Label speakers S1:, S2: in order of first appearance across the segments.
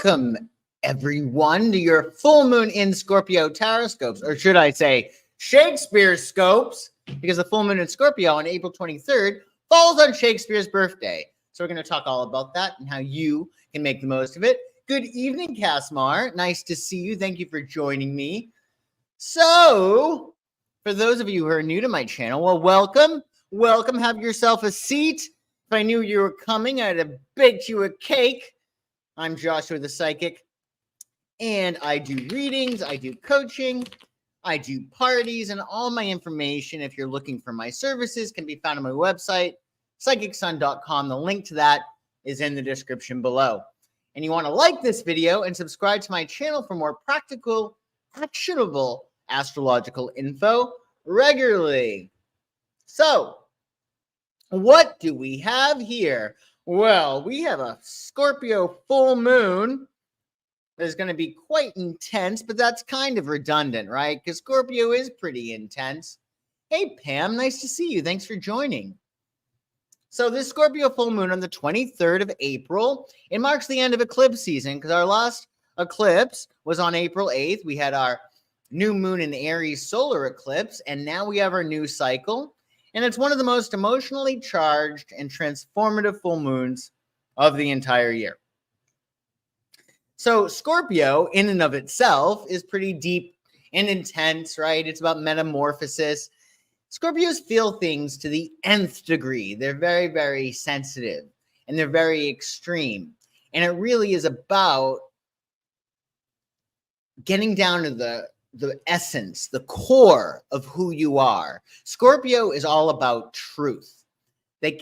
S1: Welcome, everyone, to your full moon in Scorpio Tarotscopes, or should I say ShakespeareScopes, because the full moon in Scorpio on April 23rd falls on Shakespeare's birthday. So we're going to talk all about that and how you can make the most of it. Good evening, Casmar. Nice to see you. Thank you for joining me. So, for those of you who are new to my channel, well, welcome. Welcome. Have yourself a seat. If I knew you were coming, I'd have baked you a cake. I'm Joshua the Psychic, and I do readings, I do coaching, I do parties, and all my information, if you're looking for my services, can be found on my website, psychicsun.com. The link to that is in the description below. And you want to like this video and subscribe to my channel for more practical, actionable astrological info regularly. So, what do we have here? Well, we have a Scorpio full moon that is going to be quite intense, but that's kind of redundant, right? Because Scorpio is pretty intense. Hey, Pam, nice to see you. Thanks for joining. So this Scorpio full moon on the 23rd of April, it marks the end of eclipse season because our last eclipse was on April 8th. We had our new moon in Aries solar eclipse, and now we have our new cycle. And it's one of the most emotionally charged and transformative full moons of the entire year. So Scorpio, in and of itself, is pretty deep and intense, right? It's about metamorphosis. Scorpios feel things to the nth degree. They're very, very sensitive, and they're very extreme. And it really is about getting down to the essence, the core of who you are. Scorpio is all about truth. They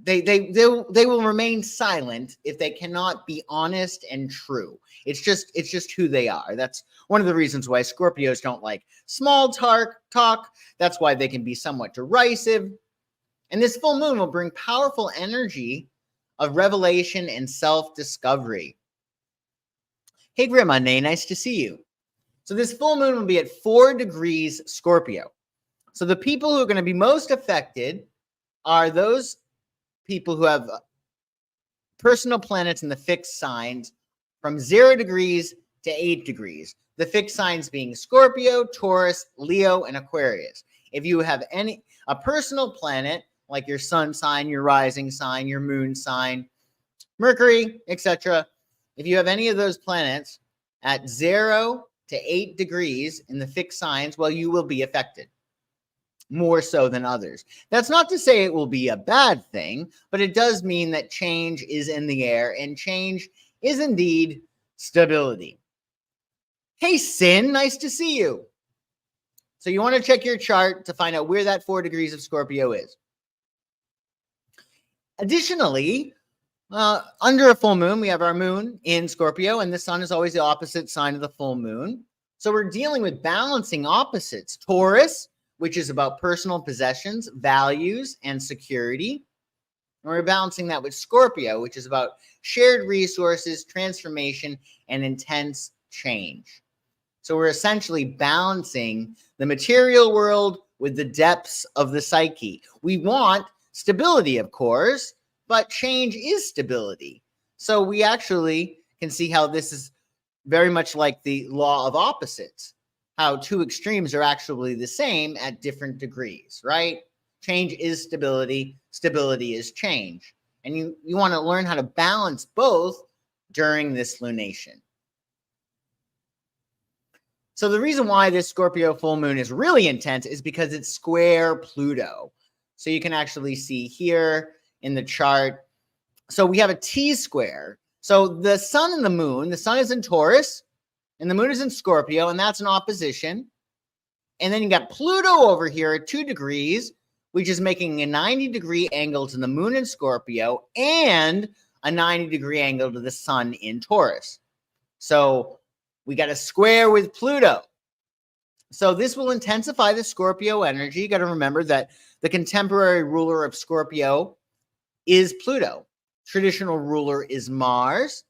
S1: will remain silent if they cannot be honest and true. It's just who they are. That's one of the reasons why Scorpios don't like small talk. That's why they can be somewhat derisive. And this full moon will bring powerful energy of revelation and self-discovery. Hey, Grimane, nice to see you. So this full moon will be at 4 degrees Scorpio. So the people who are going to be most affected are those people who have personal planets in the fixed signs from 0 degrees to 8 degrees. The fixed signs being Scorpio, Taurus, Leo, and Aquarius. If you have a personal planet, like your sun sign, your rising sign, your moon sign, Mercury, etc., if you have any of those planets at 0 to 8 degrees in the fixed signs, well, you will be affected more so than others. That's not to say it will be a bad thing, but it does mean that change is in the air, and change is indeed stability. Hey, Sin, nice to see you. So you want to check your chart to find out where that 4 degrees of Scorpio is. Additionally, under a full moon, we have our moon in Scorpio, and the sun is always the opposite sign of the full moon. So we're dealing with balancing opposites. Taurus, which is about personal possessions, values, and security. And we're balancing that with Scorpio, which is about shared resources, transformation, and intense change. So we're essentially balancing the material world with the depths of the psyche. We want stability, of course, but change is stability. So we actually can see how this is very much like the law of opposites, how two extremes are actually the same at different degrees, right? Change is stability, stability is change. And you want to learn how to balance both during this lunation. So the reason why this Scorpio full moon is really intense is because it's square Pluto. So you can actually see here in the chart. So we have a T-square. So the sun and the sun is in Taurus, and the moon is in Scorpio, and that's an opposition. And then you got Pluto over here at 2 degrees, which is making a 90-degree angle to the moon in Scorpio and a 90-degree angle to the sun in Taurus. So we got a square with Pluto. So this will intensify the Scorpio energy. You got to remember that the contemporary ruler of Scorpio is Pluto. Traditional ruler is Mars.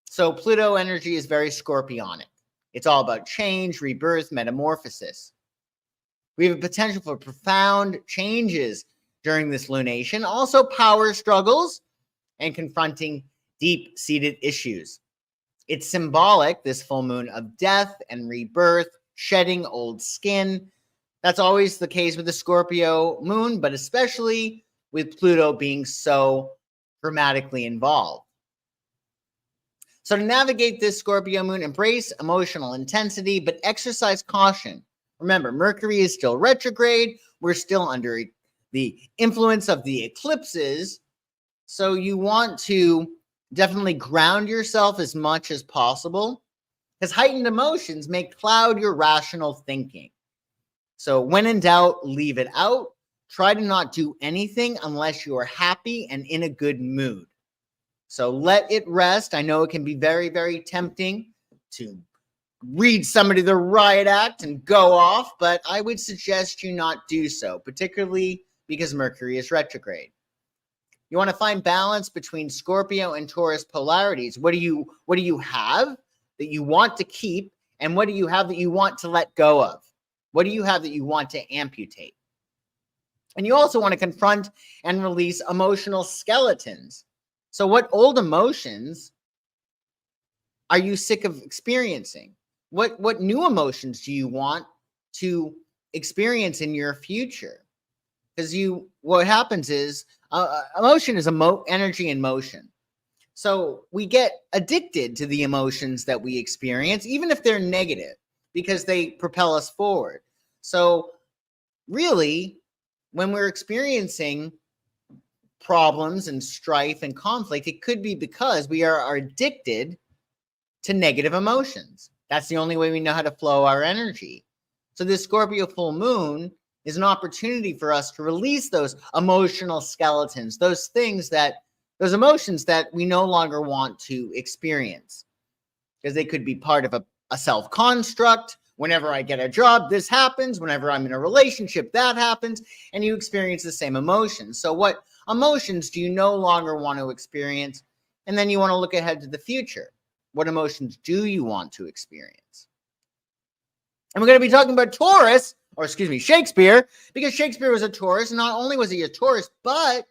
S1: So Pluto energy is very scorpionic. It's all about change, rebirth, metamorphosis. We have a potential for profound changes during this lunation. Also power struggles and confronting deep-seated issues. It's symbolic, this full moon, of death and rebirth, shedding old skin. That's always the case with the Scorpio moon, but especially with Pluto being so dramatically involved. So to navigate this Scorpio moon, embrace emotional intensity, but exercise caution. Remember, Mercury is still retrograde. We're still under the influence of the eclipses. So you want to definitely ground yourself as much as possible, because heightened emotions may cloud your rational thinking. So when in doubt, leave it out. Try to not do anything unless you are happy and in a good mood. So let it rest. I know it can be very, very tempting to read somebody the riot act and go off, but I would suggest you not do so, particularly because Mercury is retrograde. You want to find balance between Scorpio and Taurus polarities. What do you have that you want to keep, and what do you have that you want to let go of? What do you have that you want to amputate? And you also want to confront and release emotional skeletons. So what old emotions are you sick of experiencing? What new emotions do you want to experience in your future? Because what happens is emotion is energy in motion. So we get addicted to the emotions that we experience, even if they're negative, because they propel us forward. So really, when we're experiencing problems and strife and conflict, it could be because we are addicted to negative emotions. That's the only way we know how to flow our energy. So this Scorpio full moon is an opportunity for us to release those emotional skeletons, those emotions that we no longer want to experience, because they could be part of a self-construct. Whenever I get a job, this happens. Whenever I'm in a relationship, that happens. And you experience the same emotions. So what emotions do you no longer want to experience? And then you want to look ahead to the future. What emotions do you want to experience? And we're going to be talking about Shakespeare, because Shakespeare was a Taurus. And not only was he a Taurus, but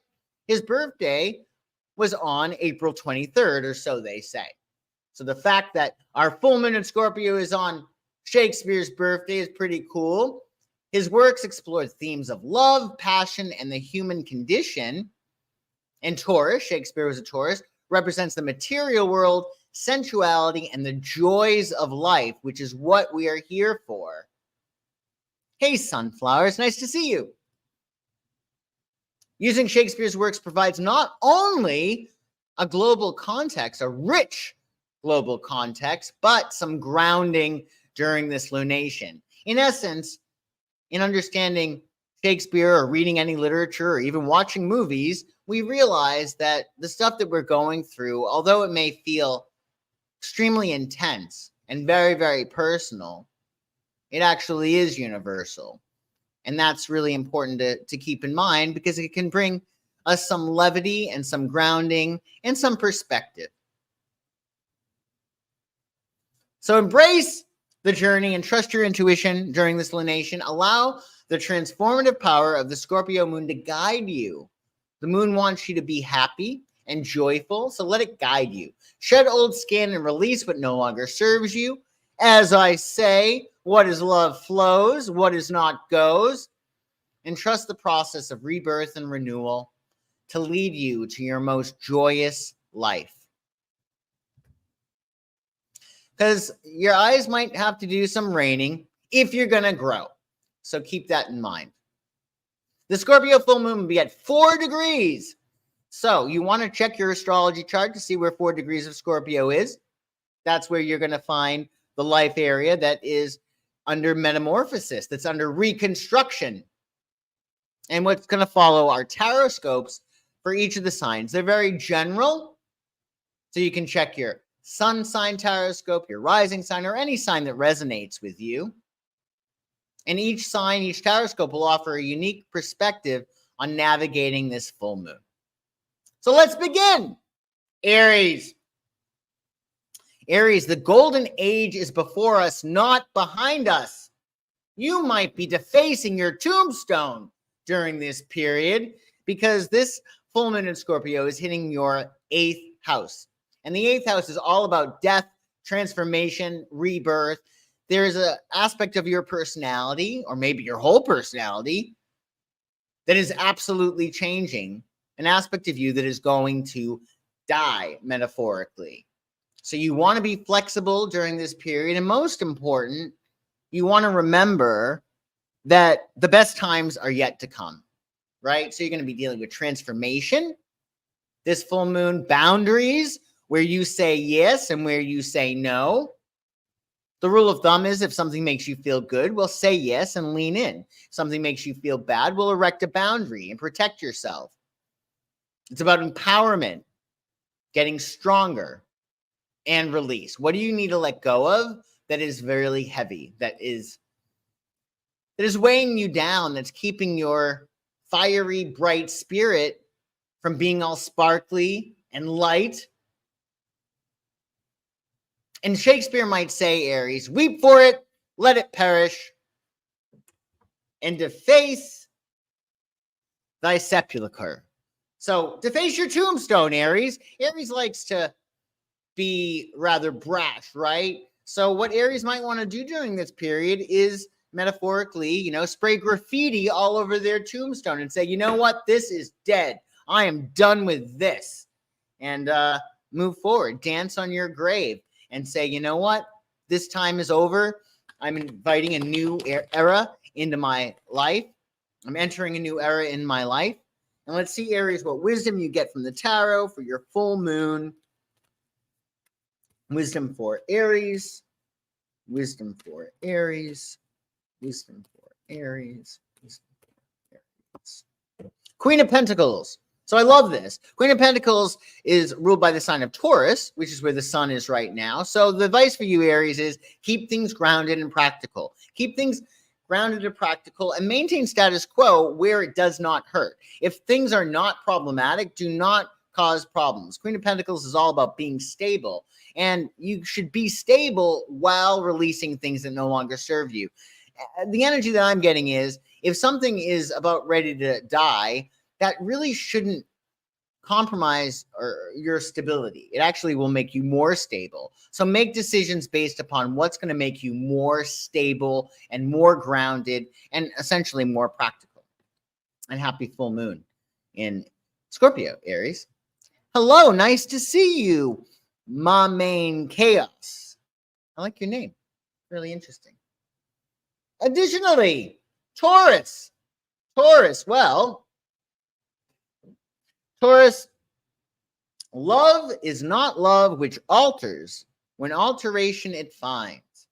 S1: his birthday was on April 23rd, or so they say. So the fact that our full moon in Scorpio is on Shakespeare's birthday is pretty cool. His works explore themes of love, passion, and the human condition. And Taurus, Shakespeare was a Taurus, represents the material world, sensuality, and the joys of life, which is what we are here for. Hey, sunflowers, nice to see you. Using Shakespeare's works provides not only a global context, a rich global context, but some grounding during this lunation. In essence, in understanding Shakespeare or reading any literature or even watching movies, we realize that the stuff that we're going through, although it may feel extremely intense and very, very personal, it actually is universal. And that's really important to keep in mind, because it can bring us some levity and some grounding and some perspective. So embrace the journey and trust your intuition during this lunation. Allow the transformative power of the Scorpio moon to guide you. The moon wants you to be happy and joyful, so let it guide you. Shed old skin and release what no longer serves you. As I say, what is love flows, what is not goes. And trust the process of rebirth and renewal to lead you to your most joyous life. Because your eyes might have to do some raining if you're going to grow. So keep that in mind. The Scorpio full moon will be at 4 degrees. So you want to check your astrology chart to see where 4 degrees of Scorpio is. That's where you're going to find the life area that is under metamorphosis, that's under reconstruction. And what's going to follow are Tarotscopes for each of the signs. They're very general. So you can check your sun sign Tarotscope, your rising sign, or any sign that resonates with you. And each sign, each Tarotscope will offer a unique perspective on navigating this full moon. So let's begin. Aries. Aries, the golden age is before us, not behind us. You might be defacing your tombstone during this period, because this full moon in Scorpio is hitting your 8th house. And the 8th house is all about death, transformation, rebirth. There's an aspect of your personality, or maybe your whole personality, that is absolutely changing, an aspect of you that is going to die, metaphorically. So you want to be flexible during this period. And most important, you want to remember that the best times are yet to come, right? So you're going to be dealing with transformation, this full moon, boundaries, where you say yes and where you say no. The rule of thumb is if something makes you feel good, well, say yes and lean in. If something makes you feel bad, well, erect a boundary and protect yourself. It's about empowerment, getting stronger, and release. What do you need to let go of that is really heavy, that is weighing you down, that's keeping your fiery, bright spirit from being all sparkly and light? And Shakespeare might say, Aries, weep for it, let it perish, and deface thy sepulchre. So deface your tombstone, Aries. Aries likes to be rather brash, right? So what Aries might want to do during this period is metaphorically, spray graffiti all over their tombstone and say, you know what? This is dead. I am done with this. And move forward. Dance on your grave and say, you know what? This time is over. I'm inviting a new era into my life. I'm entering a new era in my life. And let's see, Aries, what wisdom you get from the tarot for your full moon. Wisdom for Aries. Wisdom for Aries. Wisdom for Aries. Wisdom for Aries. Queen of Pentacles. So I love this. Queen of Pentacles is ruled by the sign of Taurus, which is where the sun is right now. So the advice for you, Aries, is keep things grounded and practical. Keep things grounded and practical and maintain status quo where it does not hurt. If things are not problematic, do not cause problems. Queen of Pentacles is all about being stable, and you should be stable while releasing things that no longer serve you. The energy that I'm getting is if something is about ready to die, that really shouldn't compromise your stability. It actually will make you more stable. So make decisions based upon what's going to make you more stable and more grounded and essentially more practical. And happy full moon in Scorpio, Aries. Hello, nice to see you, Ma Main Chaos. I like your name. Really interesting. Additionally, Taurus. Well, Taurus, love is not love which alters, when alteration it finds.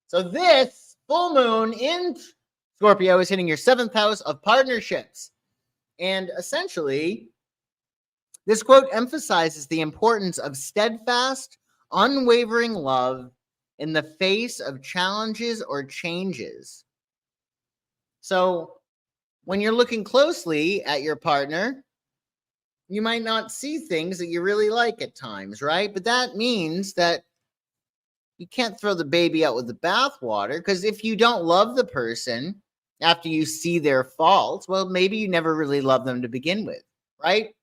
S1: So this full moon in Scorpio is hitting your 7th house of partnerships. And essentially, this quote emphasizes the importance of steadfast, unwavering love in the face of challenges or changes. So when you're looking closely at your partner, you might not see things that you really like at times, right? But that means that you can't throw the baby out with the bathwater, because if you don't love the person after you see their faults, well, maybe you never really loved them to begin with, right?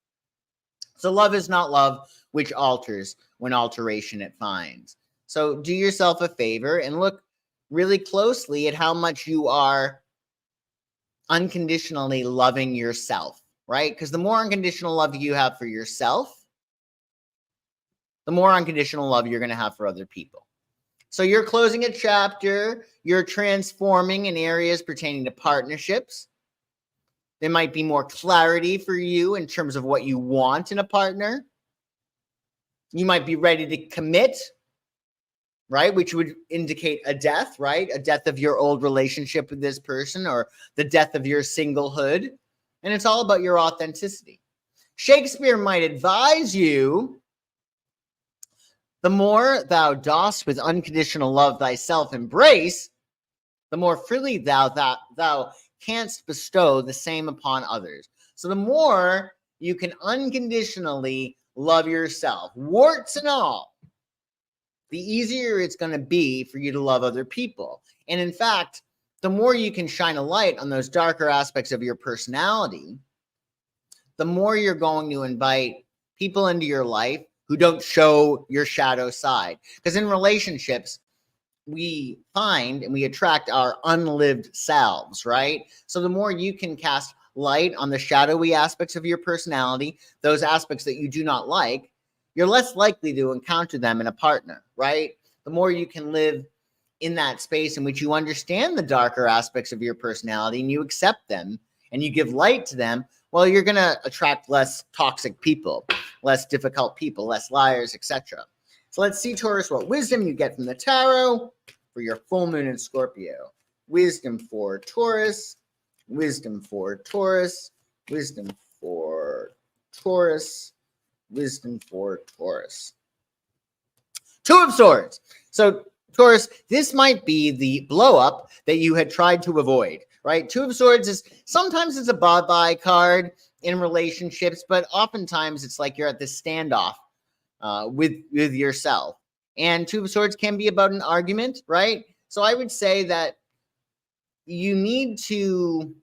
S1: So love is not love which alters, when alteration it finds. So do yourself a favor and look really closely at how much you are unconditionally loving yourself, right? Because the more unconditional love you have for yourself, the more unconditional love you're going to have for other people. So you're closing a chapter, you're transforming in areas pertaining to partnerships. There might be more clarity for you in terms of what you want in a partner. You might be ready to commit, right? Which would indicate a death, right? A death of your old relationship with this person, or the death of your singlehood. And it's all about your authenticity. Shakespeare might advise you, the more thou dost with unconditional love thyself embrace, the more freely thou canst bestow the same upon others. So the more you can unconditionally love yourself, warts and all, the easier it's going to be for you to love other people. And in fact, the more you can shine a light on those darker aspects of your personality, the more you're going to invite people into your life who don't show your shadow side. Because in relationships, we find and we attract our unlived selves, right? So the more you can cast light on the shadowy aspects of your personality, those aspects that you do not like, you're less likely to encounter them in a partner, right? The more you can live in that space in which you understand the darker aspects of your personality and you accept them and you give light to them, well, you're going to attract less toxic people, less difficult people, less liars, etc. So let's see, Taurus, what wisdom you get from the tarot for your full moon in Scorpio. Wisdom for Taurus, wisdom for Taurus, wisdom for Taurus, wisdom for Taurus. Two of Swords. So Taurus, this might be the blow up that you had tried to avoid, right? Two of Swords is sometimes it's a bye-bye card in relationships, but oftentimes it's like you're at this standoff with yourself. And Two of Swords can be about an argument, right? So I would say that you need to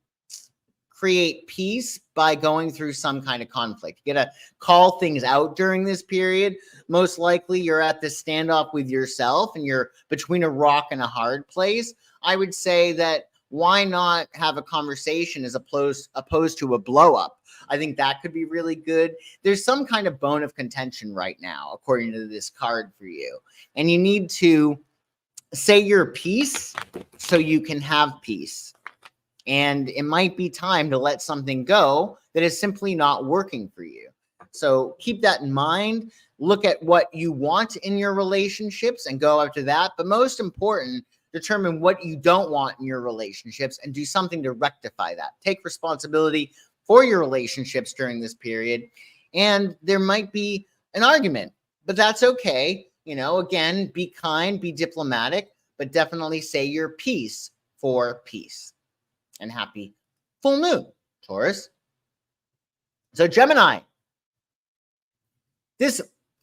S1: create peace by going through some kind of conflict. You got to call things out during this period. Most likely you're at this standoff with yourself and you're between a rock and a hard place. I would say that why not have a conversation as opposed to a blow up? I think that could be really good. There's some kind of bone of contention right now, according to this card for you. And you need to say your piece so you can have peace. And it might be time to let something go that is simply not working for you. So keep that in mind. Look at what you want in your relationships and go after that. But most important, determine what you don't want in your relationships and do something to rectify that. Take responsibility for your relationships during this period. And there might be an argument, but that's okay. You know, again, be kind, be diplomatic, but definitely say your piece for peace. And happy full moon, Taurus. So Gemini, this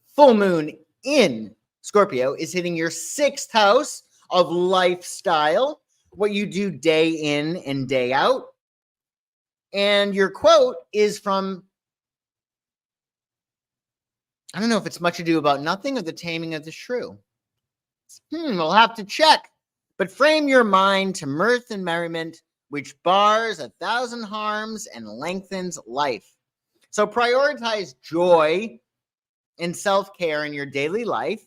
S1: full moon in Scorpio is hitting your 6th house of lifestyle, what you do day in and day out. And your quote is from, I don't know if it's Much Ado About Nothing or The Taming of the Shrew. We'll have to check. But frame your mind to mirth and merriment, which bars 1,000 harms and lengthens life. So prioritize joy and self-care in your daily life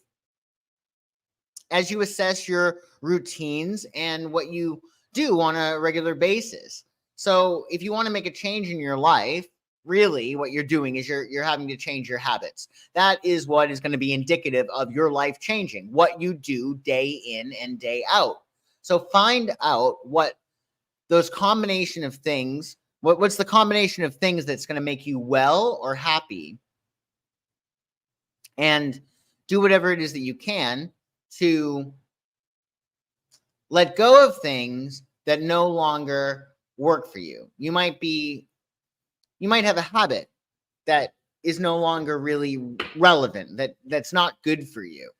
S1: as you assess your routines and what you do on a regular basis. So if you want to make a change in your life, really what you're doing is you're having to change your habits. That is what is going to be indicative of your life changing, what you do day in and day out. So find out what those combination of things, what's the combination of things that's going to make you well or happy, and do whatever it is that you can to let go of things that no longer work for you. You might have a habit that is no longer really relevant, that's not good for you.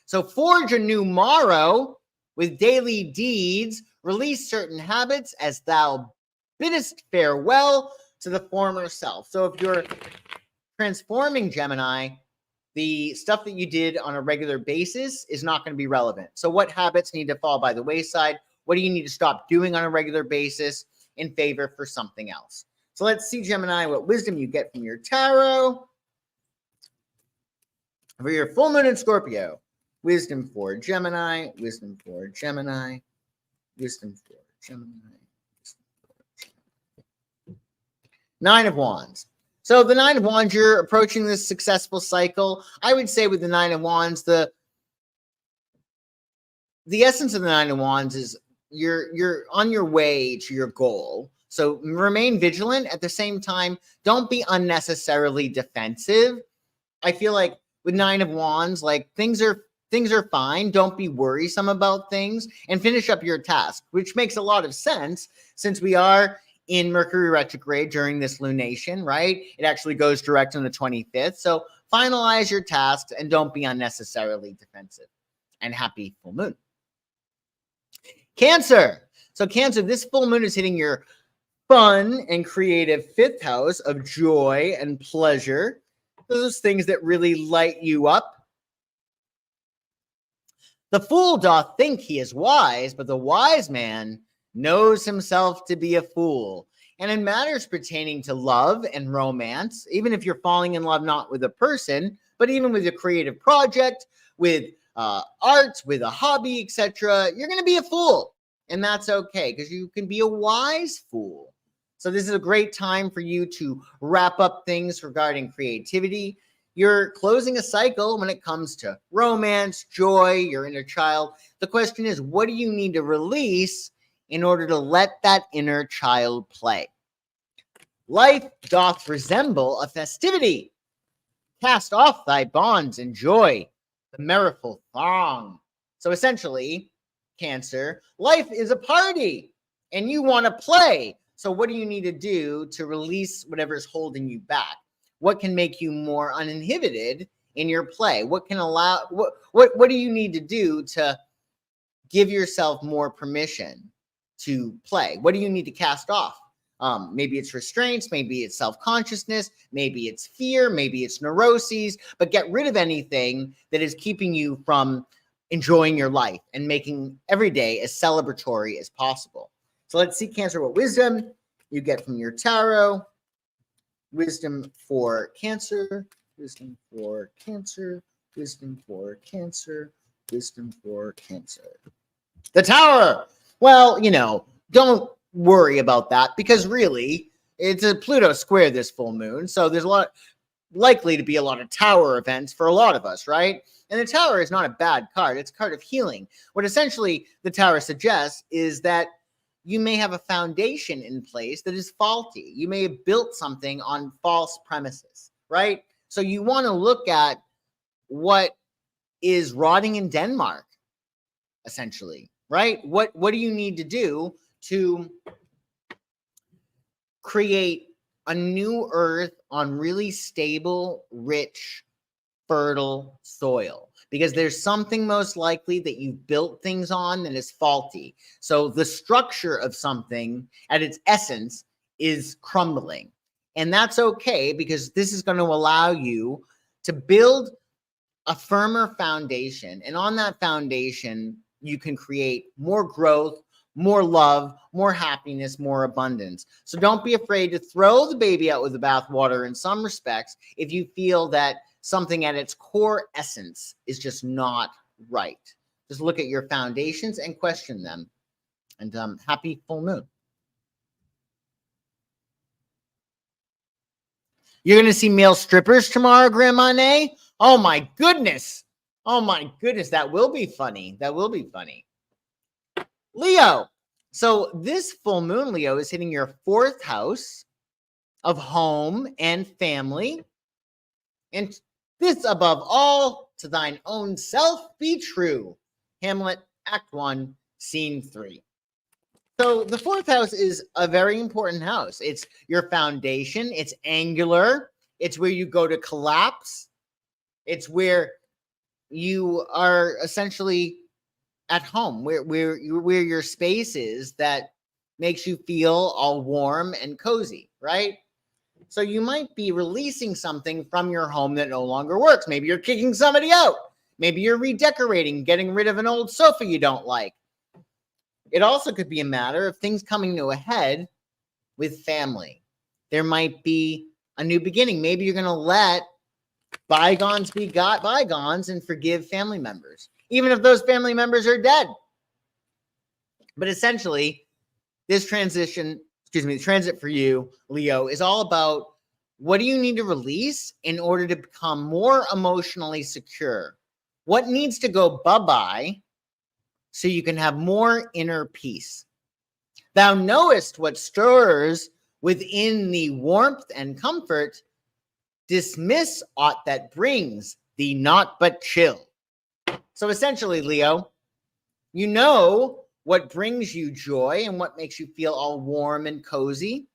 S1: So forge a new morrow with daily deeds. Release certain habits as thou biddest farewell to the former self. So if you're transforming, Gemini, the stuff that you did on a regular basis is not going to be relevant. So what habits need to fall by the wayside? What do you need to stop doing on a regular basis in favor for something else? So let's see, Gemini, what wisdom you get from your tarot for your full moon in Scorpio. Wisdom for Gemini, wisdom for Gemini, wisdom for Gemini. Nine of Wands. So the Nine of Wands, you're approaching this successful cycle. I would say with the Nine of Wands, the essence of the Nine of Wands is you're on your way to your goal. So remain vigilant. At the same time, don't be unnecessarily defensive. I feel like with Nine of Wands, like things are fine. Don't be worrisome about things and finish up your task, which makes a lot of sense since we are in Mercury retrograde during this lunation, right? It actually goes direct on the 25th. So finalize your tasks and don't be unnecessarily defensive. And happy full moon. Cancer. So Cancer, this full moon is hitting your fun and creative 5th house of joy and pleasure. those things that really light you up. The fool doth think he is wise, but the wise man knows himself to be a fool. And in matters pertaining to love and romance, even if you're falling in love not with a person, but even with a creative project, with art, with a hobby, etc., you're going to be a fool. And that's okay, because you can be a wise fool. So this is a great time for you to wrap up things regarding creativity. You're closing a cycle when it comes to romance, joy, your inner child. The question is, what do you need to release in order to let that inner child play? Life doth resemble a festivity. Cast off thy bonds, enjoy the merriful throng. So essentially, Cancer, life is a party and you want to play. So what do you need to do to release whatever's holding you back? What can make you more uninhibited in your play? What can allow, what do you need to do to give yourself more permission to play? What do you need to cast off? Maybe it's restraints, maybe it's self-consciousness, maybe it's fear, maybe it's neuroses, but get rid of anything that is keeping you from enjoying your life and making every day as celebratory as possible. So let's see, Cancer, what wisdom you get from your tarot. Wisdom for Cancer, wisdom for Cancer, wisdom for Cancer, wisdom for Cancer. The Tower. Well, you know, don't worry about that, because really it's a Pluto square this full moon. So there's likely to be a lot of Tower events for a lot of us, right? And the Tower is not a bad card. It's a card of healing. What essentially the Tower suggests is that you may have a foundation in place that is faulty. You may have built something on false premises, right? So you want to look at what is rotting in Denmark, essentially, right? What do you need to do to create a new earth on really stable, rich, fertile soil? Because there's something most likely that you've built things on that is faulty. So the structure of something at its essence is crumbling. And that's okay, because this is going to allow you to build a firmer foundation. And on that foundation, you can create more growth, more love, more happiness, more abundance. So don't be afraid to throw the baby out with the bathwater in some respects if you feel that something at its core essence is just not right. Just look at your foundations and question them. And happy full moon. You're going to see male strippers tomorrow, Grandma Nay? Oh my goodness. Oh my goodness. That will be funny. That will be funny. Leo. So this full moon, Leo, is hitting your 4th house of home and family. And this above all, to thine own self be true. Hamlet, Act 1, Scene 3. So the 4th house is a very important house. It's your foundation. It's angular. It's where you go to collapse. It's where you are essentially at home, where your space is that makes you feel all warm and cozy, right? So you might be releasing something from your home that no longer works. Maybe you're kicking somebody out. Maybe you're redecorating, getting rid of an old sofa you don't like. It also could be a matter of things coming to a head with family. There might be a new beginning. Maybe you're going to let bygones be bygones and forgive family members, even if those family members are dead. But essentially, this transit for you, Leo, is all about what do you need to release in order to become more emotionally secure? What needs to go bye-bye so you can have more inner peace? Thou knowest what stirs within thee warmth and comfort. Dismiss aught that brings thee naught but chill. So essentially, Leo, you know what brings you joy and what makes you feel all warm and cozy.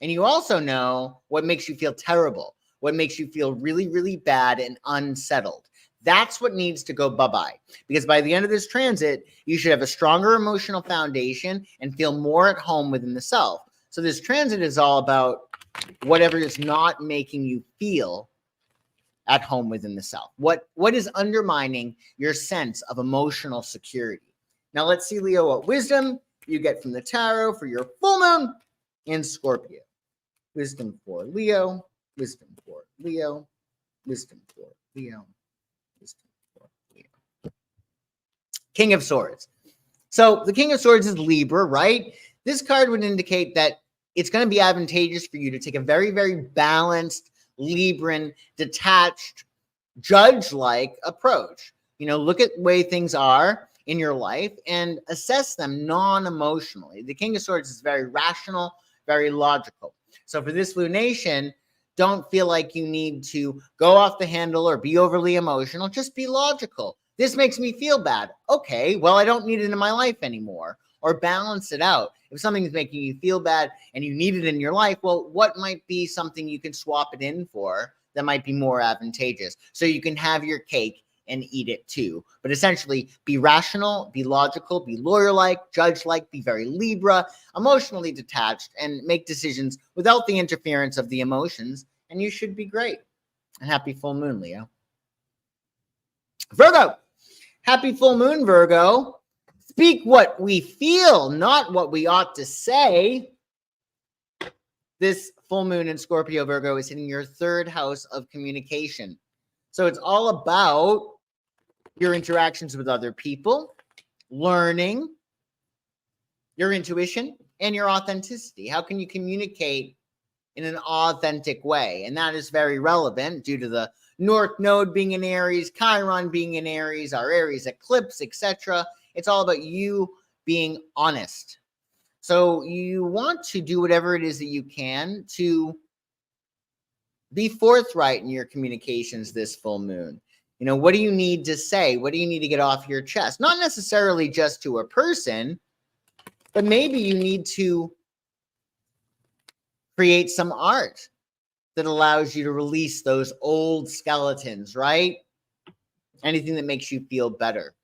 S1: And you also know what makes you feel terrible, what makes you feel really, really bad and unsettled. That's what needs to go bye-bye. Because by the end of this transit, you should have a stronger emotional foundation and feel more at home within the self. So this transit is all about whatever is not making you feel at home within the self? What is undermining your sense of emotional security? Now let's see, Leo, what wisdom you get from the tarot for your full moon in Scorpio. Wisdom for Leo, wisdom for Leo, wisdom for Leo, wisdom for Leo. King of Swords. So the King of Swords is Libra, right? This card would indicate that it's going to be advantageous for you to take a very, very balanced, Libran, detached, judge-like approach. You know, look at the way things are in your life and assess them non-emotionally. The King of Swords is very rational, very logical. So for this lunation, don't feel like you need to go off the handle or be overly emotional. Just be logical. This makes me feel bad. Okay, well, I don't need it in my life anymore. Or balance it out. If something's making you feel bad and you need it in your life, well, what might be something you can swap it in for that might be more advantageous? So you can have your cake and eat it too. But essentially, be rational, be logical, be lawyer-like, judge-like, be very Libra, emotionally detached, and make decisions without the interference of the emotions, and you should be great. And happy full moon, Leo. Virgo. Happy full moon, Virgo. Speak what we feel, not what we ought to say. This full moon in Scorpio, Virgo, is hitting your third house of communication. So it's all about your interactions with other people, learning, your intuition, and your authenticity. How can you communicate in an authentic way? And that is very relevant due to the North Node being in Aries, Chiron being in Aries, our Aries eclipse, etc. It's all about you being honest. So you want to do whatever it is that you can to be forthright in your communications this full moon. You know, what do you need to say? What do you need to get off your chest? Not necessarily just to a person, but maybe you need to create some art that allows you to release those old skeletons, right? Anything that makes you feel better.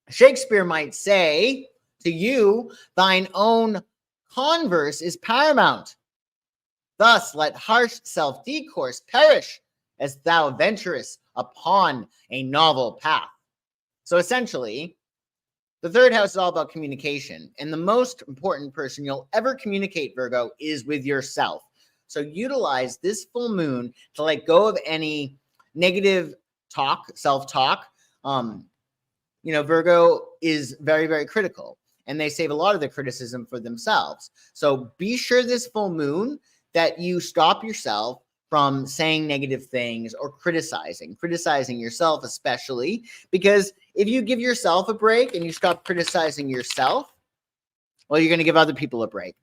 S1: Shakespeare might say to you, thine own converse is paramount. Thus let harsh self-discourse perish as thou venturest upon a novel path. So essentially, the third house is all about communication. And the most important person you'll ever communicate, Virgo, is with yourself. So utilize this full moon to let go of any negative talk, self-talk. You know, Virgo is very, very critical, and they save a lot of the criticism for themselves. So be sure this full moon that you stop yourself from saying negative things or criticizing yourself, especially because if you give yourself a break and you stop criticizing yourself, well, you're going to give other people a break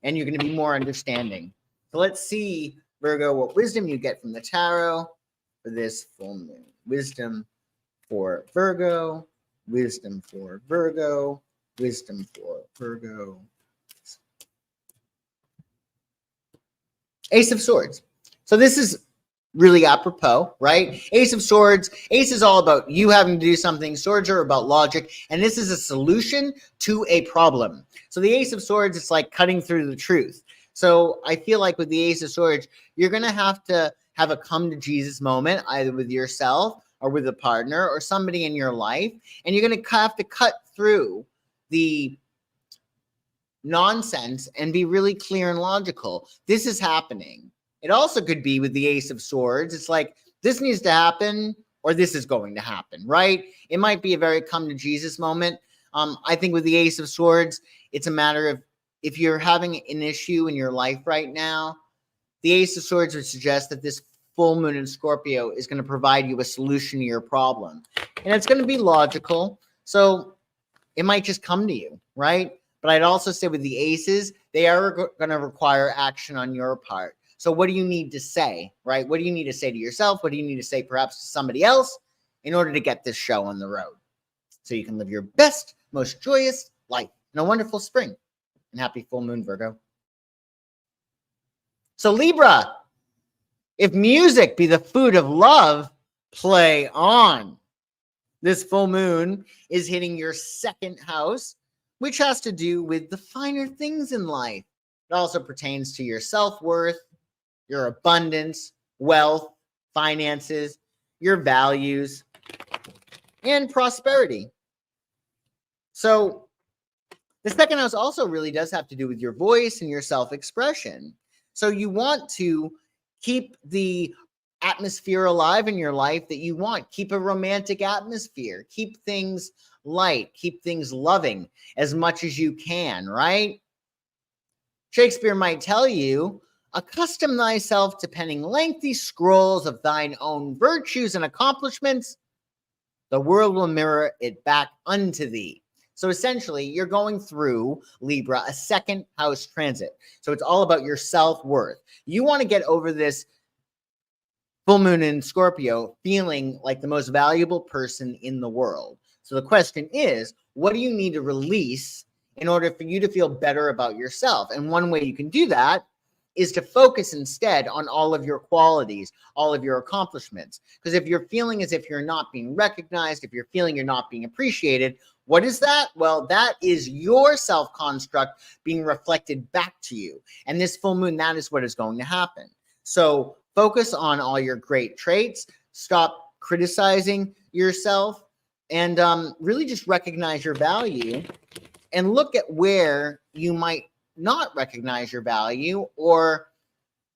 S1: and you're going to be more understanding. So let's see, Virgo, what wisdom you get from the tarot for this full moon. Wisdom for Virgo, wisdom for Virgo, wisdom for Virgo. Ace of Swords. So this is really apropos, right? Ace of Swords. Ace is all about you having to do something. Swords are about logic. And this is a solution to a problem. So the Ace of Swords, it's like cutting through the truth. So I feel like with the Ace of Swords, you're going to have a come to Jesus moment, either with yourself or with a partner or somebody in your life. And you're going to have to cut through the nonsense and be really clear and logical. This is happening. It also could be with the Ace of Swords. It's like, this needs to happen or this is going to happen, right? It might be a very come to Jesus moment. I think with the Ace of Swords, it's a matter of if you're having an issue in your life right now, the Ace of Swords would suggest that this full moon in Scorpio is going to provide you a solution to your problem. And it's going to be logical. So it might just come to you, right? But I'd also say with the aces, they are going to require action on your part. So what do you need to say, right? What do you need to say to yourself? What do you need to say perhaps to somebody else in order to get this show on the road? So you can live your best, most joyous life in a wonderful spring. And happy full moon, Virgo. So Libra, if music be the food of love, play on. This full moon is hitting your second house, which has to do with the finer things in life. It also pertains to your self-worth, your abundance, wealth, finances, your values, and prosperity. So the second house also really does have to do with your voice and your self-expression. So you want to keep the atmosphere alive in your life that you want. Keep a romantic atmosphere. Keep things light. Keep things loving as much as you can, right? Shakespeare might tell you, accustom thyself to penning lengthy scrolls of thine own virtues and accomplishments. The world will mirror it back unto thee. So essentially, you're going through, Libra, a second house transit. So it's all about your self-worth. You want to get over this full moon in Scorpio feeling like the most valuable person in the world. So the question is, what do you need to release in order for you to feel better about yourself? And one way you can do that is to focus instead on all of your qualities, all of your accomplishments. Because if you're feeling as if you're not being recognized, if you're feeling you're not being appreciated, what is that? Well, that is your self-construct being reflected back to you. And this full moon, that is what is going to happen. So focus on all your great traits, stop criticizing yourself, and really just recognize your value and look at where you might not recognize your value or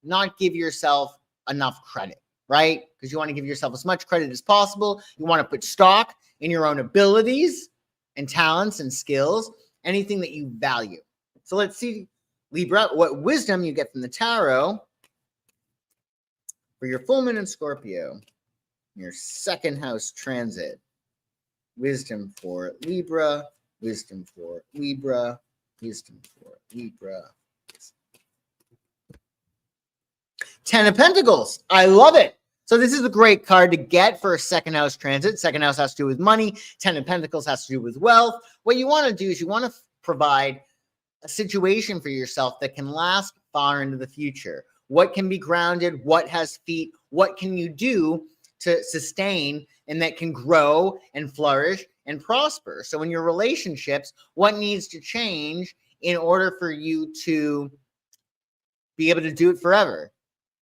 S1: not give yourself enough credit, right? Because you want to give yourself as much credit as possible. You want to put stock in your own abilities and talents and skills, anything that you value. So let's see, Libra, what wisdom you get from the tarot for your full moon in Scorpio, your second house transit. Wisdom for Libra, wisdom for Libra, wisdom for Libra. 10 of Pentacles. I love it. So this is a great card to get for a second house transit. Second house has to do with money. 10 of Pentacles has to do with wealth. What you want to do is you want to provide a situation for yourself that can last far into the future. What can be grounded? What has feet? What can you do to sustain and that can grow and flourish and prosper? So in your relationships, what needs to change in order for you to be able to do it forever?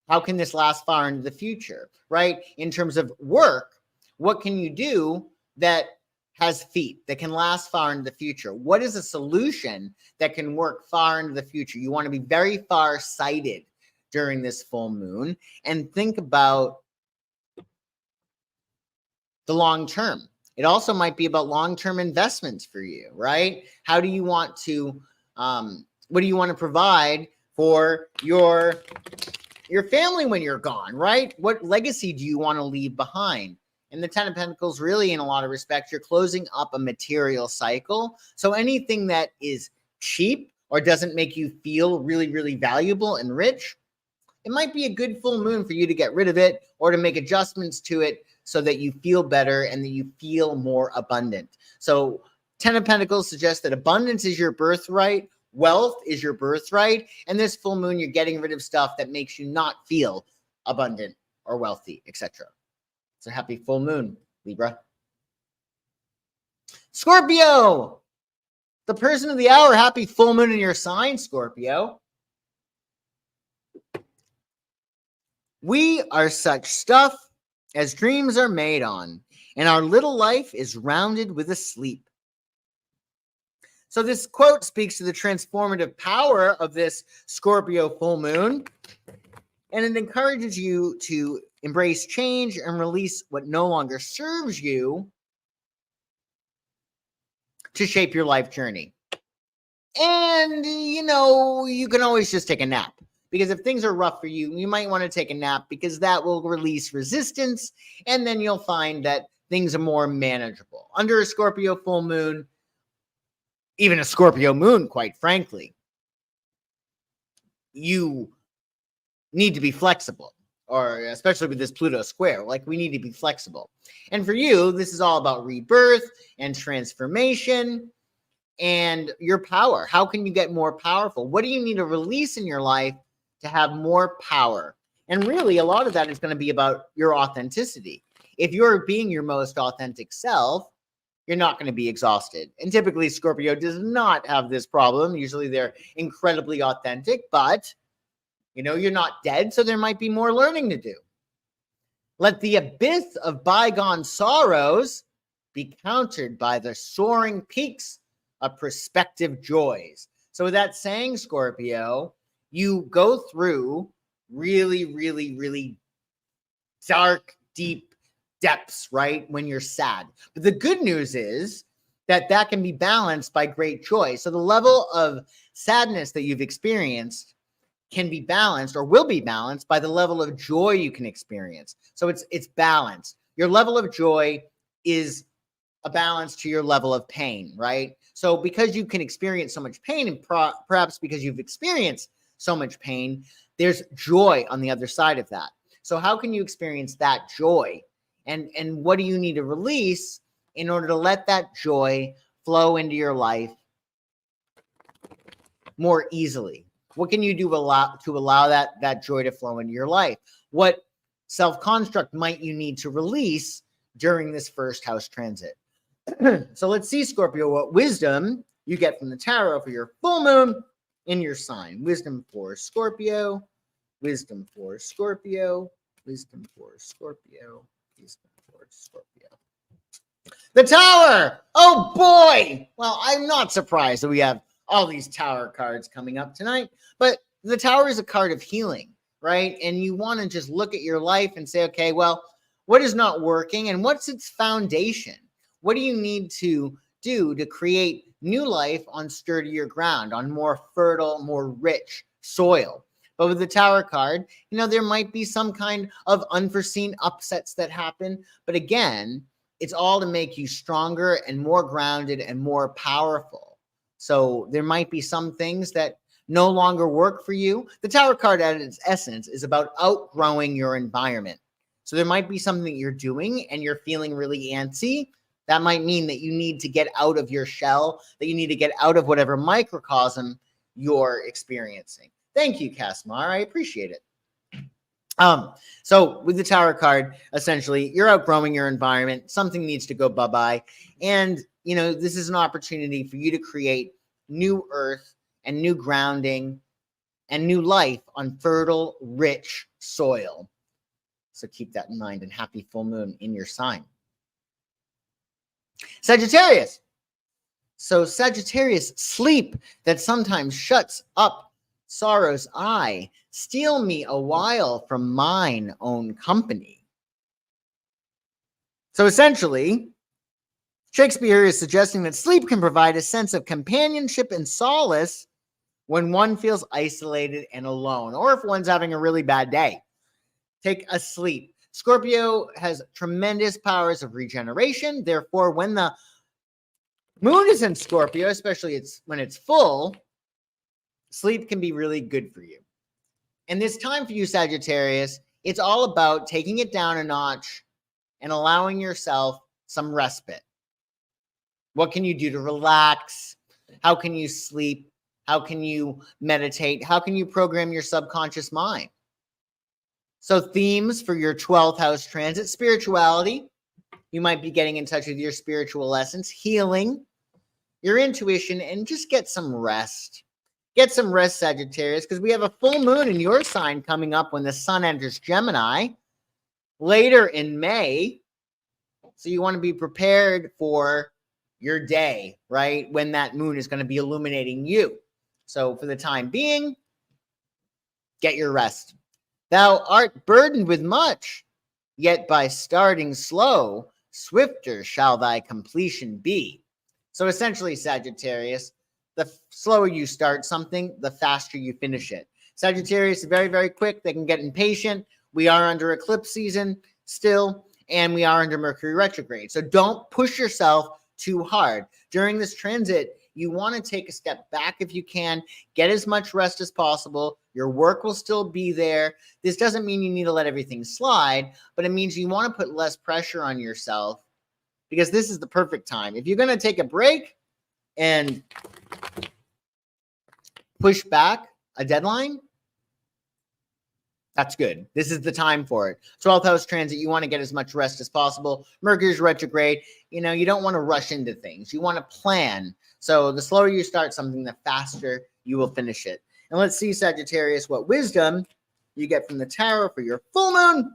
S1: How can this last far into the future, right? In terms of work, what can you do that has feet, that can last far into the future? What is a solution that can work far into the future? You want to be very far-sighted during this full moon and think about the long term. It also might be about long-term investments for you, right? How do you want to, what do you want to provide for your family when you're gone, right? What legacy do you want to leave behind? And the 10 of Pentacles, really, in a lot of respects, you're closing up a material cycle. So anything that is cheap or doesn't make you feel really, really valuable and rich, it might be a good full moon for you to get rid of it or to make adjustments to it so that you feel better and that you feel more abundant. So 10 of Pentacles suggests that abundance is your birthright, wealth is your birthright, and this full moon, you're getting rid of stuff that makes you not feel abundant or wealthy, etc. So happy full moon, Libra. Scorpio, the person of the hour, happy full moon in your sign, Scorpio. We are such stuff as dreams are made on, and our little life is rounded with a sleep. So this quote speaks to the transformative power of this Scorpio full moon, and it encourages you to embrace change and release what no longer serves you to shape your life journey. And, you know, you can always just take a nap. Because if things are rough for you, you might want to take a nap because that will release resistance, and then you'll find that things are more manageable. Under a Scorpio full moon, even a Scorpio moon, quite frankly, you need to be flexible, or especially with this Pluto square, like we need to be flexible. And for you, this is all about rebirth and transformation and your power. How can you get more powerful? What do you need to release in your life to have more power? And really, a lot of that is going to be about your authenticity. If you're being your most authentic self, you're not going to be exhausted. And typically, Scorpio does not have this problem. Usually, they're incredibly authentic, but, you know, you're not dead, so there might be more learning to do. Let the abyss of bygone sorrows be countered by the soaring peaks of prospective joys. So with that saying, Scorpio, you go through really, really, really dark, deep depths, right? When you're sad. But the good news is that that can be balanced by great joy. So the level of sadness that you've experienced can be balanced or will be balanced by the level of joy you can experience. So it's balanced. Your level of joy is a balance to your level of pain, right? So because you can experience so much pain, and perhaps because you've experienced so much pain, there's joy on the other side of that. So how can you experience that joy? And what do you need to release in order to let that joy flow into your life more easily? What can you do to allow that joy to flow into your life? What self-construct might you need to release during this first house transit? So let's see, Scorpio, what wisdom you get from the tarot for your full moon in your sign. Wisdom for Scorpio, wisdom for Scorpio, wisdom for Scorpio, wisdom for Scorpio. The Tower! Oh boy! Well, I'm not surprised that we have all these Tower cards coming up tonight, but the Tower is a card of healing, right? And you want to just look at your life and say, okay, well, what is not working and what's its foundation? What do you need to do to create new life on sturdier ground, on more fertile, more rich soil? But with the Tower card, you know, there might be some kind of unforeseen upsets that happen. But again, it's all to make you stronger and more grounded and more powerful. So there might be some things that no longer work for you. The Tower card at its essence is about outgrowing your environment. So there might be something that you're doing and you're feeling really antsy. That might mean that you need to get out of your shell, that you need to get out of whatever microcosm you're experiencing. Thank you, Casmar. I appreciate it. So with the Tower card, essentially, you're outgrowing your environment. Something needs to go bye-bye. And, you know, this is an opportunity for you to create new earth and new grounding and new life on fertile, rich soil. So keep that in mind, and happy full moon in your sign. Sagittarius. So Sagittarius, sleep that sometimes shuts up sorrow's eye, steal me a while from mine own company. So essentially, Shakespeare is suggesting that sleep can provide a sense of companionship and solace when one feels isolated and alone, or if one's having a really bad day. Take a sleep. Scorpio has tremendous powers of regeneration. Therefore, when the moon is in Scorpio, especially when it's full, sleep can be really good for you. And this time for you, Sagittarius, it's all about taking it down a notch and allowing yourself some respite. What can you do to relax? How can you sleep? How can you meditate? How can you program your subconscious mind? So themes for your 12th house transit: spirituality. You might be getting in touch with your spiritual essence, healing, your intuition, and just get some rest. Get some rest, Sagittarius, because we have a full moon in your sign coming up when the sun enters Gemini later in May. So you want to be prepared for your day, right? When that moon is going to be illuminating you. So for the time being, get your rest. Thou art burdened with much, yet by starting slow, swifter shall thy completion be. So essentially, Sagittarius, the slower you start something, the faster you finish it. Sagittarius is very, very quick. They can get impatient. We are under eclipse season still, and we are under Mercury retrograde. So don't push yourself too hard. During this transit, you want to take a step back if you can, get as much rest as possible. Your work will still be there. This doesn't mean you need to let everything slide, but it means you want to put less pressure on yourself, because this is the perfect time. If you're going to take a break and push back a deadline, that's good. This is the time for it. 12th house transit, you want to get as much rest as possible. Mercury's retrograde. You know, you don't want to rush into things. You want to plan. So the slower you start something, the faster you will finish it. And let's see, Sagittarius, what wisdom you get from the tarot for your full moon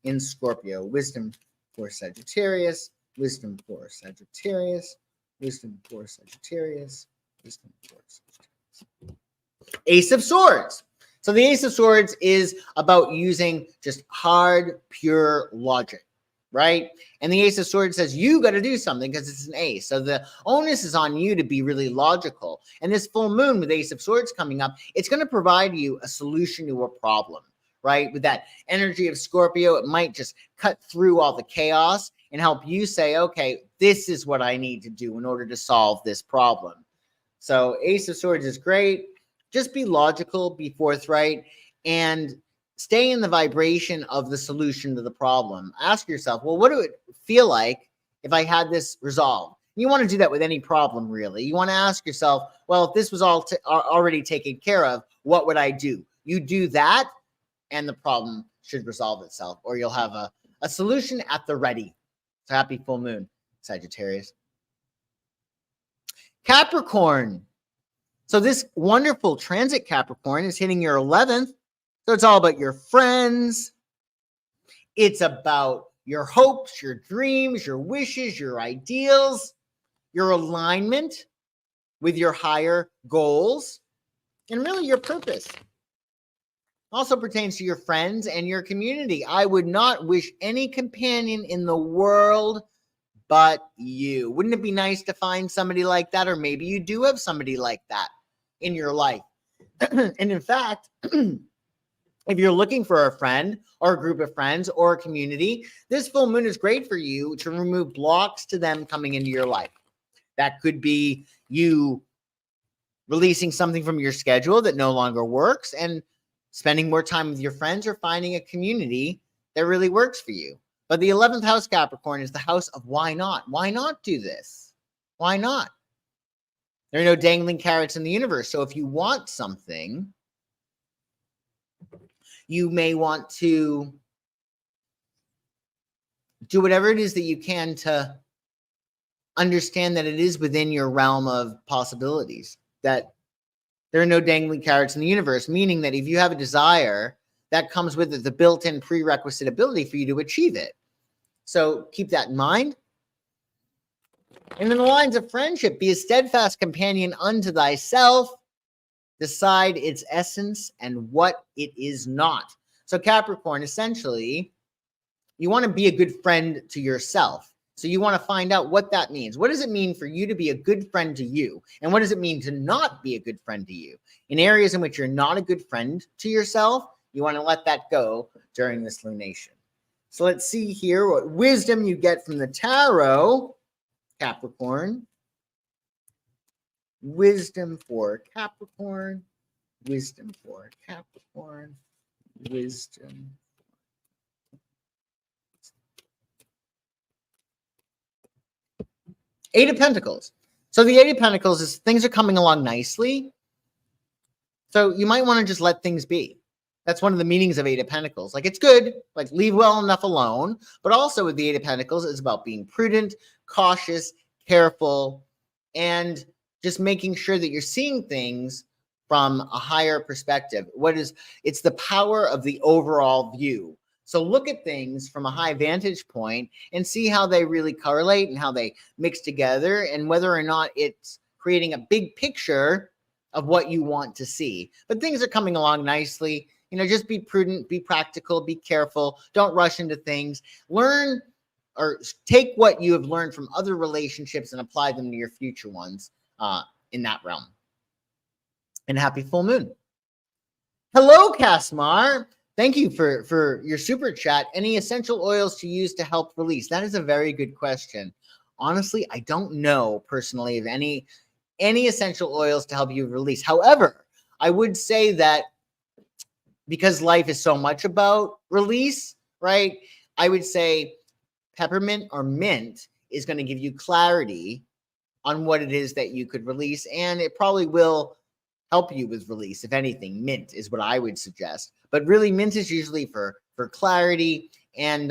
S1: in Scorpio. Wisdom for Sagittarius, wisdom for Sagittarius, wisdom for Sagittarius, wisdom for Sagittarius. Ace of Swords. So the Ace of Swords is about using just hard, pure logic, right? And the Ace of Swords says you got to do something because it's an ace. So the onus is on you to be really logical. And this full moon with Ace of Swords coming up, it's going to provide you a solution to a problem, right? With that energy of Scorpio, it might just cut through all the chaos and help you say, okay, this is what I need to do in order to solve this problem. So Ace of Swords is great. Just be logical, be forthright, and stay in the vibration of the solution to the problem. Ask yourself, well, what would it feel like if I had this resolved? You want to do that with any problem, really. You want to ask yourself, well, if this was all already taken care of, what would I do? You do that, and the problem should resolve itself, or you'll have a solution at the ready. So happy full moon, Sagittarius. Capricorn. So this wonderful transit Capricorn is hitting your 11th. So it's all about your friends. It's about your hopes, your dreams, your wishes, your ideals, your alignment with your higher goals, and really your purpose. Also pertains to your friends and your community. I would not wish any companion in the world but you. Wouldn't it be nice to find somebody like that? Or maybe you do have somebody like that in your life. And in fact, if you're looking for a friend or a group of friends or a community, this full moon is great for you to remove blocks to them coming into your life. That could be you releasing something from your schedule that no longer works and spending more time with your friends, or finding a community that really works for you. But the 11th house, Capricorn, is the house of why not? Why not do this? Why not? There are no dangling carrots in the universe. So if you want something, you may want to do whatever it is that you can to understand that it is within your realm of possibilities, that there are no dangling carrots in the universe, meaning that if you have a desire, that comes with it the built-in prerequisite ability for you to achieve it. So keep that in mind. And in the lines of friendship, be a steadfast companion unto thyself. Decide its essence and what it is not. So Capricorn, essentially, you want to be a good friend to yourself. So you want to find out what that means. What does it mean for you to be a good friend to you? And what does it mean to not be a good friend to you? In areas in which you're not a good friend to yourself, you want to let that go during this lunation. So let's see here what wisdom you get from the tarot, Capricorn. Wisdom for Capricorn. Wisdom for Capricorn. Wisdom. Eight of Pentacles. So the Eight of Pentacles is things are coming along nicely. So you might want to just let things be. That's one of the meanings of Eight of Pentacles. Like, it's good, like leave well enough alone. But also with the Eight of Pentacles, it's about being prudent, cautious, careful, and just making sure that you're seeing things from a higher perspective. It's the power of the overall view. So look at things from a high vantage point and see how they really correlate and how they mix together, and whether or not it's creating a big picture of what you want to see. But things are coming along nicely. Just be prudent, be practical, be careful. Don't rush into things. Learn or take what you have learned from other relationships and apply them to your future ones in that realm. And happy full moon. Hello, Kasmar. Thank you for your super chat. Any essential oils to use to help release? That is a very good question. Honestly, I don't know personally of any essential oils to help you release. However, I would say that because life is so much about release, right? I would say peppermint or mint is going to give you clarity on what it is that you could release, and it probably will help you with release. If anything, mint is what I would suggest. But really, mint is usually for clarity, and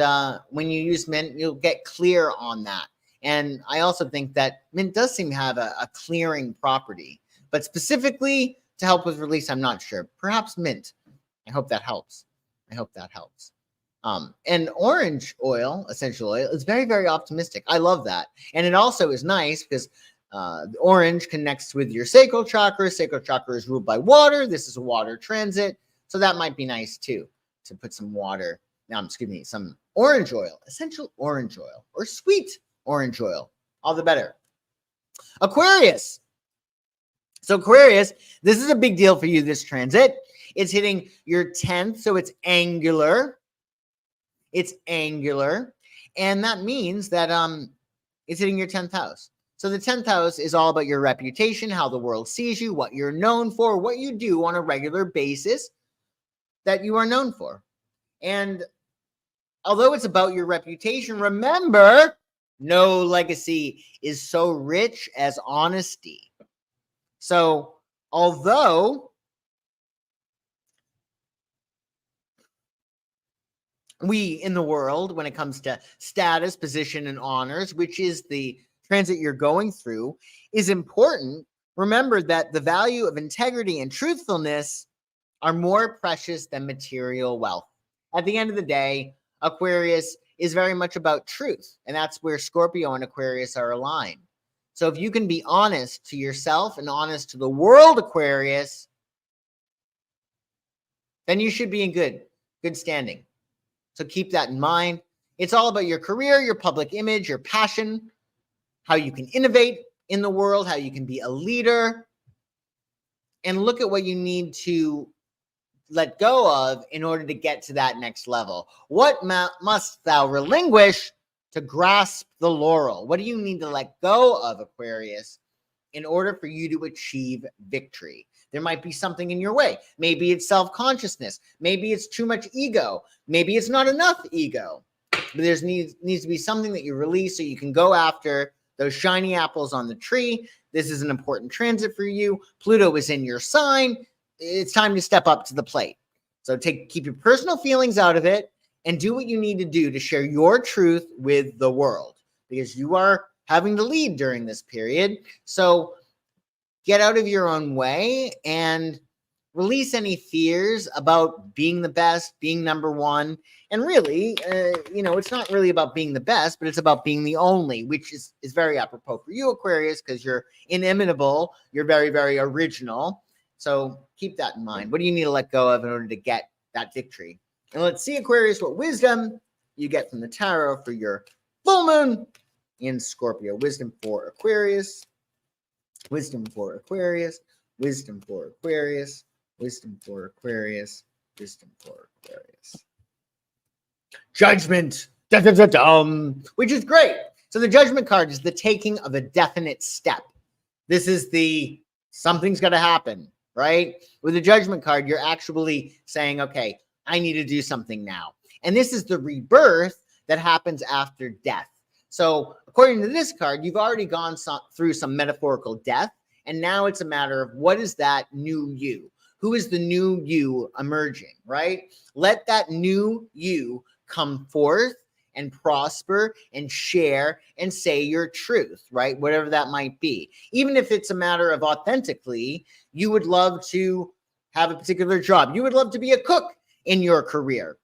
S1: when you use mint, you'll get clear on that. And I also think that mint does seem to have a clearing property, but specifically to help with release, I'm not sure. Perhaps mint. I hope that helps. And orange oil, essential oil, is very, very optimistic. I love that. And it also is nice because the orange connects with your sacral chakra. Sacral chakra is ruled by water. This is a water transit. So that might be nice too, to put some water, some orange oil, essential orange oil, or sweet orange oil. All the better. Aquarius. So Aquarius, this is a big deal for you, this transit. It's hitting your 10th, so it's angular. It's angular. And that means that it's hitting your 10th house. So the 10th house is all about your reputation, how the world sees you, what you're known for, what you do on a regular basis that you are known for. And although it's about your reputation, remember, no legacy is so rich as honesty. So although we in the world, when it comes to status, position, and honors, which is the transit you're going through, is important, remember that the value of integrity and truthfulness are more precious than material wealth. At the end of the day, Aquarius is very much about truth, and that's where Scorpio and Aquarius are aligned. So if you can be honest to yourself and honest to the world, Aquarius, then you should be in good standing. So keep that in mind. It's all about your career, your public image, your passion, how you can innovate in the world, how you can be a leader, and look at what you need to let go of in order to get to that next level. What must thou relinquish to grasp the laurel? What do you need to let go of, Aquarius, in order for you to achieve victory? There might be something in your way. Maybe it's self-consciousness. Maybe it's too much ego. Maybe it's not enough ego. But there needs to be something that you release so you can go after those shiny apples on the tree. This is an important transit for you. Pluto is in your sign. It's time to step up to the plate. So keep your personal feelings out of it and do what you need to do to share your truth with the world, because you are having to lead during this period. So get out of your own way and release any fears about being the best, being number one. And really, it's not really about being the best, but it's about being the only, which is very apropos for you, Aquarius, because you're inimitable. You're very, very original. So keep that in mind. What do you need to let go of in order to get that victory? And let's see, Aquarius, what wisdom you get from the tarot for your full moon in Scorpio. Wisdom for Aquarius. Wisdom for Aquarius. Wisdom for Aquarius. Wisdom for Aquarius. Wisdom for Aquarius. Judgment. Which is great. So the Judgment card is the taking of a definite step. This is the something's got to happen, right? With the Judgment card, you're actually saying, okay, I need to do something now. And this is the rebirth that happens after death. So according to this card, you've already gone through some metaphorical death. And now it's a matter of what is that new you? Who is the new you emerging, right? Let that new you come forth and prosper and share and say your truth, right? Whatever that might be. Even if it's a matter of authentically, you would love to have a particular job. You would love to be a cook in your career.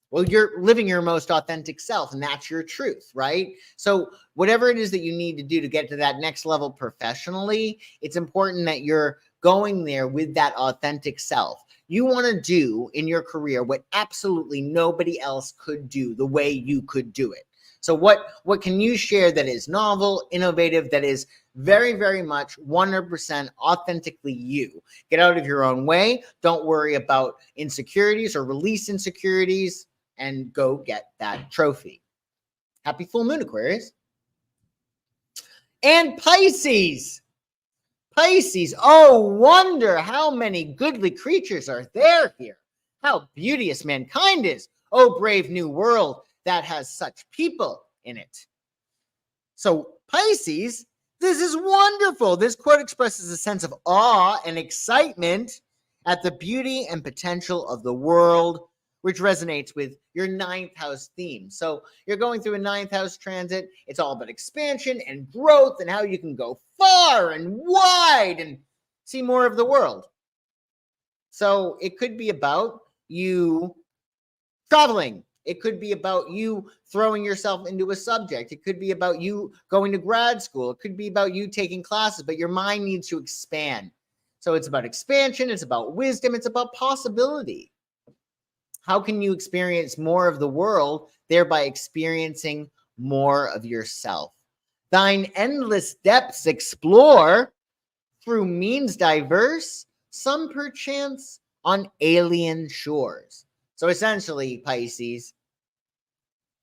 S1: Well, you're living your most authentic self, and that's your truth, right? So whatever it is that you need to do to get to that next level professionally, it's important that you're going there with that authentic self. You want to do in your career what absolutely nobody else could do the way you could do it. So what can you share that is novel, innovative, that is very, very much 100% authentically you? Get out of your own way. Don't worry about insecurities or release insecurities, and go get that trophy. Happy full moon, Aquarius. And Pisces. Pisces, oh, wonder how many goodly creatures are there here. How beauteous mankind is. Oh, brave new world that has such people in it. So Pisces, this is wonderful. This quote expresses a sense of awe and excitement at the beauty and potential of the world, which resonates with your 9th house theme. So you're going through a 9th house transit. It's all about expansion and growth and how you can go far and wide and see more of the world. So it could be about you Traveling. It could be about you throwing yourself into a subject. It could be about you going to grad school. It could be about you taking classes, but your mind needs to expand. So it's about expansion. It's about wisdom. It's about possibility. How can you experience more of the world, thereby experiencing more of yourself? Thine endless depths explore through means diverse, some perchance on alien shores. So essentially, Pisces,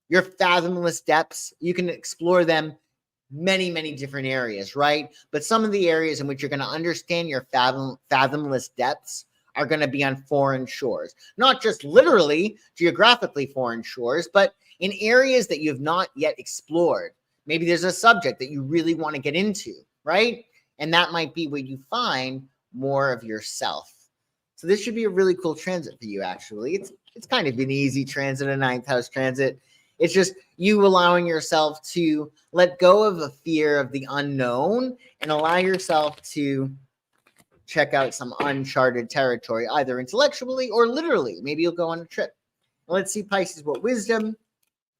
S1: your fathomless depths, you can explore them many, many different areas, right? But some of the areas in which you're going to understand your fathomless depths are going to be on foreign shores. Not just literally, geographically foreign shores, but in areas that you have not yet explored. Maybe there's a subject that you really want to get into, right? And that might be where you find more of yourself. So this should be a really cool transit for you, actually. It's kind of an easy transit, a ninth house transit. It's just you allowing yourself to let go of the fear of the unknown and allow yourself to check out some uncharted territory, either intellectually or literally. Maybe you'll go on a trip. Let's see, Pisces, what wisdom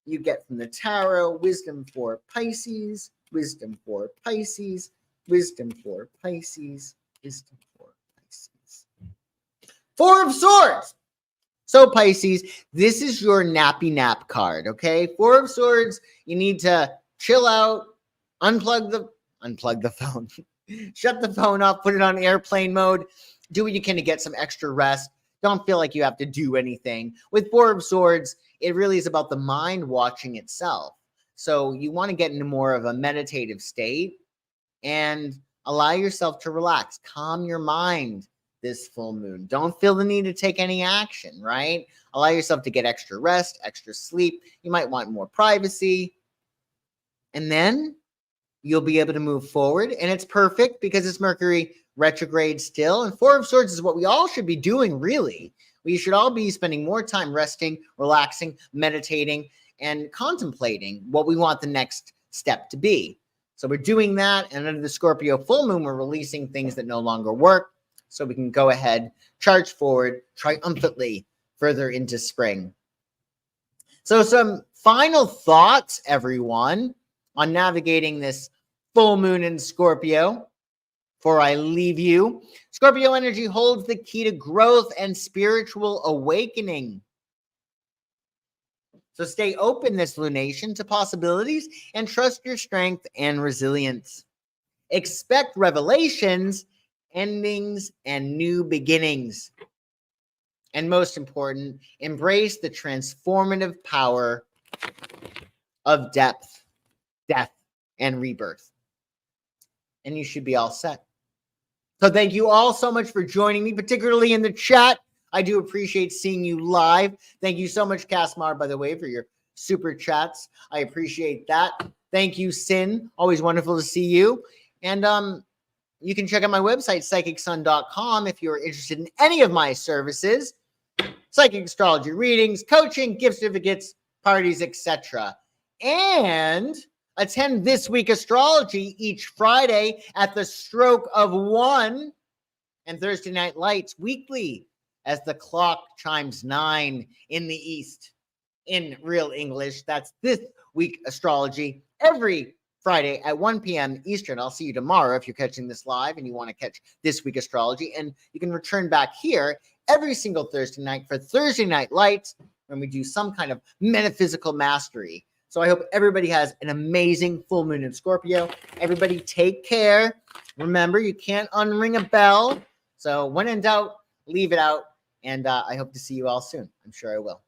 S1: you get from the tarot. Wisdom for Pisces, wisdom for Pisces, wisdom for Pisces, wisdom for Pisces. Four of Swords. So Pisces, this is your nappy nap card, okay? Four of Swords, you need to chill out, unplug the phone, shut the phone off, put it on airplane mode, do what you can to get some extra rest. Don't feel like you have to do anything. With Four of Swords, it really is about the mind watching itself. So you want to get into more of a meditative state and allow yourself to relax, calm your mind this full moon. Don't feel the need to take any action, right? Allow yourself to get extra rest, extra sleep. You might want more privacy. And then you'll be able to move forward. And it's perfect because it's Mercury retrograde still. And Four of Swords is what we all should be doing, really. We should all be spending more time resting, relaxing, meditating, and contemplating what we want the next step to be. So we're doing that. And under the Scorpio full moon, we're releasing things that no longer work. So we can go ahead, charge forward triumphantly further into spring. So some final thoughts, everyone, on navigating this full moon in Scorpio before I leave you. Scorpio energy holds the key to growth and spiritual awakening. So stay open this lunation to possibilities and trust your strength and resilience. Expect revelations, endings, and new beginnings. And most important, embrace the transformative power of depth, death, and rebirth. And you should be all set. So thank you all so much for joining me, particularly in the chat. I do appreciate seeing you live. Thank you so much, Casmar, by the way, for your super chats. I appreciate that. Thank you, Sin. Always wonderful to see you. And you can check out my website, psychicsun.com, if you're interested in any of my services. Psychic astrology readings, coaching, gift certificates, parties, etc. And attend This Week Astrology each Friday at the stroke of 1 and Thursday Night Lights weekly as the clock chimes 9 in the East. In real English, that's This Week Astrology every Friday at 1 p.m. Eastern. I'll see you tomorrow if you're catching this live and you want to catch This Week Astrology. And you can return back here every single Thursday night for Thursday Night Lights when we do some kind of metaphysical mastery. So I hope everybody has an amazing full moon in Scorpio. Everybody take care. Remember, you can't unring a bell. So when in doubt, leave it out. And I hope to see you all soon. I'm sure I will.